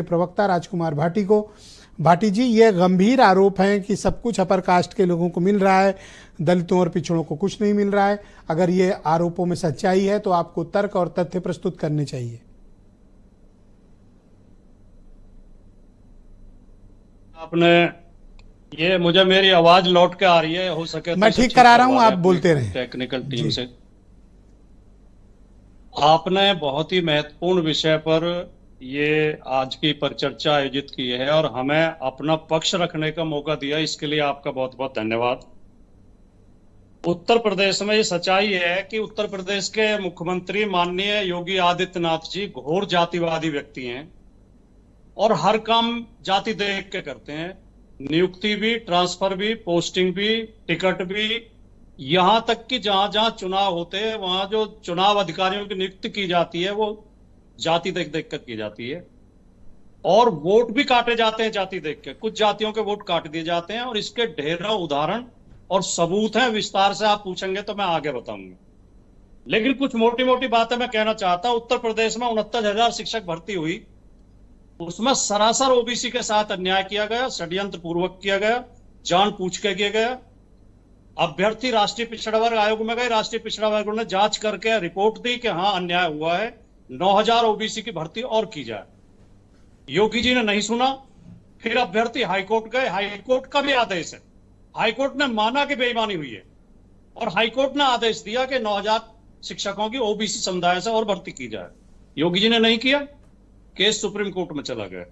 प्रवक्ता राजकुमार भाटी को। भाटी जी, ये गंभीर आरोप है कि सब कुछ अपर कास्ट के लोगों को मिल रहा है, दलितों और पिछड़ों को कुछ नहीं मिल रहा है। अगर ये आरोपों में सच्चाई है तो आपको तर्क और तथ्य प्रस्तुत करने चाहिए। आपने ये मुझे मेरी आवाज लौट के आ रही है, हो सके तो मैं ठीक करा रहा हूं, आप बोलते रहें। टेक्निकल टीम से आपने बहुत ही महत्वपूर्ण विषय पर ये आज की परिचर्चा आयोजित की है और हमें अपना पक्ष रखने का मौका दिया, इसके लिए आपका बहुत बहुत धन्यवाद। उत्तर प्रदेश में ये सच्चाई है कि उत्तर प्रदेश के मुख्यमंत्री माननीय योगी आदित्यनाथ जी घोर जातिवादी व्यक्ति हैं और हर काम जाति देख के करते हैं। नियुक्ति भी, ट्रांसफर भी, पोस्टिंग भी, टिकट भी, यहां तक कि जहां जहां चुनाव होते हैं वहां जो चुनाव अधिकारियों की नियुक्ति की जाती है वो जाति देख देख कर की जाती है और वोट भी काटे जाते हैं जाति देख के। कुछ जातियों के वोट काट दिए जाते हैं और इसके ढेरों उदाहरण और सबूत हैं। विस्तार से आप पूछेंगे तो मैं आगे बताऊंगा, लेकिन कुछ मोटी मोटी बातें मैं कहना चाहता हूं। उत्तर प्रदेश में 69,000 शिक्षक भर्ती हुई, उसमें सरासर ओबीसी के साथ अन्याय किया गया, षड्यंत्र पूर्वक किया गया, जान पूछ के किया गया। अभ्यर्थी राष्ट्रीय पिछड़ा वर्ग आयोग में गए, राष्ट्रीय पिछड़ा वर्ग ने जांच करके रिपोर्ट दी कि हाँ अन्याय हुआ है, 9,000 ओबीसी की भर्ती और की जाए। योगी जी ने नहीं सुना, फिर अभ्यर्थी हाईकोर्ट गए, हाईकोर्ट का भी आदेश है, हाईकोर्ट ने माना कि बेईमानी हुई है और हाईकोर्ट ने आदेश दिया कि 9,000 शिक्षकों की ओबीसी समुदाय से और भर्ती की जाए। योगी जी ने नहीं किया, केस सुप्रीम कोर्ट में चला गया।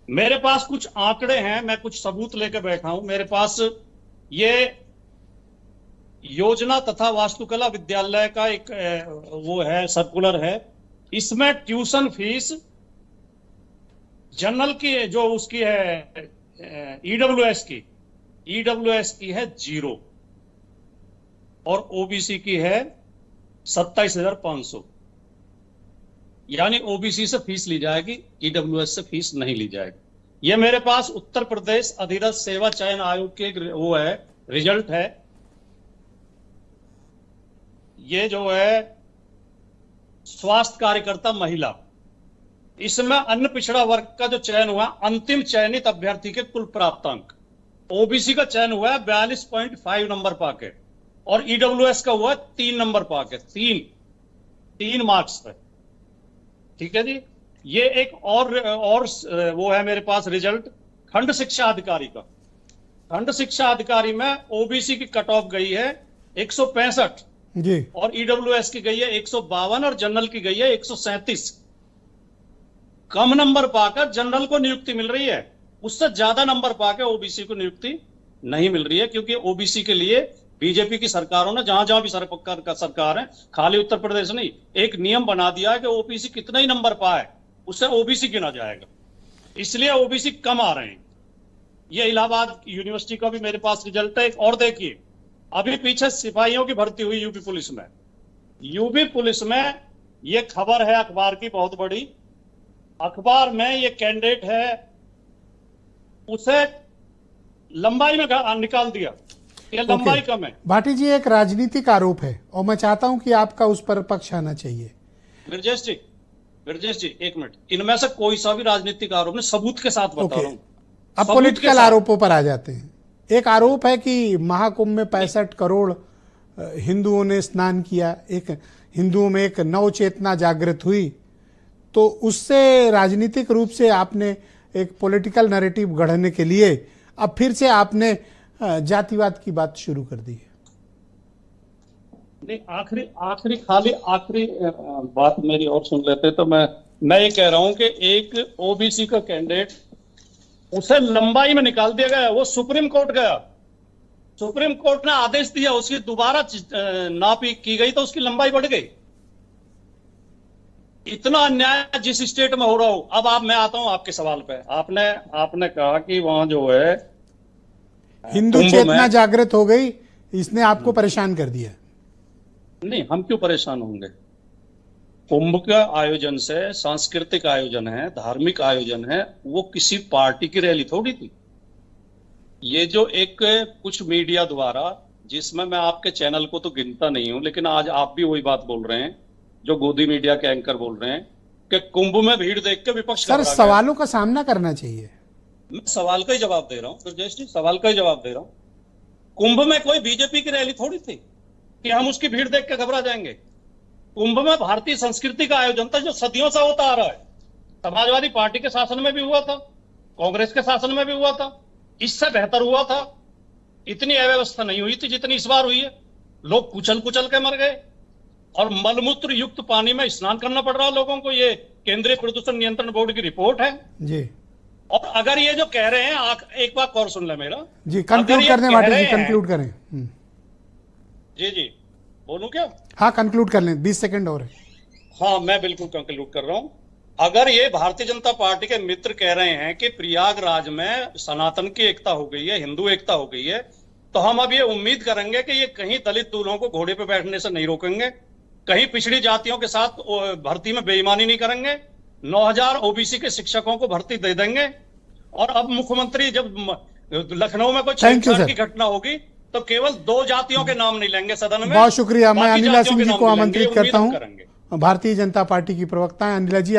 मेरे पास कुछ आंकड़े हैं, मैं कुछ सबूत लेकर बैठा हूं। मेरे पास ये योजना तथा वास्तुकला विद्यालय का एक वो है, सर्कुलर है। इसमें ट्यूशन फीस जनरल की जो उसकी है ईडब्ल्यूएस की है 0 और ओबीसी की है 27,500। यानी ओबीसी से फीस ली जाएगी, ईडब्ल्यूएस से फीस नहीं ली जाएगी। ये मेरे पास उत्तर प्रदेश अधिरथ सेवा चयन आयोग के वो है, रिजल्ट है। ये जो है स्वास्थ्य कार्यकर्ता महिला, इसमें अन्य पिछड़ा वर्ग का जो चयन हुआ, अंतिम चयनित अभ्यर्थी के कुल प्राप्तांक, ओबीसी का चयन हुआ है 42.5 नंबर पाके और ईडब्ल्यूएस का हुआ 3 नंबर पाके, 3 मार्क्स पे। ठीक है जी। ये एक और वो है मेरे पास रिजल्ट खंड शिक्षा अधिकारी का। खंड शिक्षा अधिकारी में ओबीसी की कट ऑफ गई है 165 जी और ईडब्ल्यूएस की गई है 152 और जनरल की गई है 137। कम नंबर पाकर जनरल को नियुक्ति मिल रही है, उससे ज्यादा नंबर पाकर ओबीसी को नियुक्ति नहीं मिल रही है, क्योंकि ओबीसी के लिए बीजेपी की सरकारों ने जहां जहां भी सरकार है, खाली उत्तर प्रदेश नहीं, एक नियम बना दिया है कि ओबीसी कितना ही नंबर पाए उससे ओबीसी गिना जाएगा, इसलिए ओबीसी कम आ रहे हैं। ये इलाहाबाद यूनिवर्सिटी का भी मेरे पास रिजल्ट है। एक और देखिए, अभी पीछे सिपाहियों की भर्ती हुई यूपी पुलिस में। यूपी पुलिस में ये खबर है अखबार की, बहुत बड़ी अखबार में, ये कैंडिडेट है, उसे लंबाई में निकाल दिया, ये लंबाई कम है। भाटी जी, एक राजनीतिक आरोप है और मैं चाहता हूं कि आपका उस पर पक्ष आना चाहिए। ब्रजेश जी एक मिनट, इनमें से कोई सा भी राजनीतिक आरोप नहीं, सबूत के साथ बता रहा हूं। अब पॉलिटिकल आरोपों पर आ जाते हैं। एक आरोप है कि महाकुंभ में 65 करोड़ हिंदुओं ने स्नान किया, एक हिंदुओं में एक नव चेतना जागृत हुई, तो उससे राजनीतिक रूप से आपने एक पॉलिटिकल नैरेटिव गढ़ने के लिए अब फिर से आपने जातिवाद की बात शुरू कर दी है। नहीं, आखिरी बात मेरी और सुन लेते तो मैं ये कह रहा हूं कि एक ओबीसी का कैंडिडेट, उसे लंबाई में निकाल दिया गया, वो सुप्रीम कोर्ट गया, सुप्रीम कोर्ट ने आदेश दिया, उसकी दोबारा नापी की गई तो उसकी लंबाई बढ़ गई। इतना अन्याय जिस स्टेट में हो रहा हो। अब मैं आता हूं आपके सवाल पे। आपने कहा कि वहां जो है हिंदू चेतना जागृत हो गई, इसने आपको परेशान कर दिया। नहीं, हम क्यों परेशान होंगे? कुंभ का आयोजन से सांस्कृतिक आयोजन है, धार्मिक आयोजन है, वो किसी पार्टी की रैली थोड़ी थी। ये जो एक कुछ मीडिया द्वारा, जिसमें मैं आपके चैनल को तो गिनता नहीं हूं, लेकिन आज आप भी वही बात बोल रहे हैं जो गोदी मीडिया के एंकर बोल रहे हैं कि कुंभ में भीड़ देख के विपक्ष सर घबरा गया। सवालों का सामना करना चाहिए। मैं सवाल का ही जवाब दे रहा हूं ब्रजेश जी, सवाल का ही जवाब दे रहा हूं। कुंभ में कोई बीजेपी की रैली थोड़ी थी कि हम उसकी भीड़ देख के घबरा जाएंगे। कुंभ में भारतीय संस्कृति का आयोजन था जो सदियों से होता आ रहा है। समाजवादी पार्टी के शासन में भी हुआ था, कांग्रेस के शासन में भी हुआ था, इससे बेहतर हुआ था। इतनी अव्यवस्था नहीं हुई थी जितनी इस बार हुई है। लोग कुचल कुचल के मर गए और मलमूत्र युक्त पानी में स्नान करना पड़ रहा है लोगों को। ये केंद्रीय प्रदूषण नियंत्रण बोर्ड की रिपोर्ट है जी। और अगर ये जो कह रहे हैं, एक बात और सुन ले मेरा जी, कंक्लूड करने वाले जी, कंक्लूड करें। जी जी, बोलूं क्या? हाँ, कंक्लूड कर लें, 20 सेकंड और है। हाँ, मैं बिल्कुल कंक्लूड कर रहा हूं। अगर ये भारतीय जनता पार्टी के मित्र कह रहे हैं कि प्रयागराज में सनातन की एकता हो गई है, हिंदू एकता हो गई है, तो हम अब ये उम्मीद करेंगे कि ये कहीं दलित दूल्हों को घोड़े पे बैठने से नहीं रोकेंगे, कहीं पिछड़ी जातियों के साथ भर्ती में बेईमानी नहीं करेंगे, 9000 ओबीसी के शिक्षकों को भर्ती दे देंगे। और अब मुख्यमंत्री जब लखनऊ में कोई छेड़छाड़ की घटना होगी तो केवल 2 जातियों के नाम नहीं लेंगे सदन में। बहुत शुक्रिया। मैं अनिला सिंह जी को आमंत्रित करता हूं, करेंगे। भारतीय जनता पार्टी की प्रवक्ता है अनिला जी।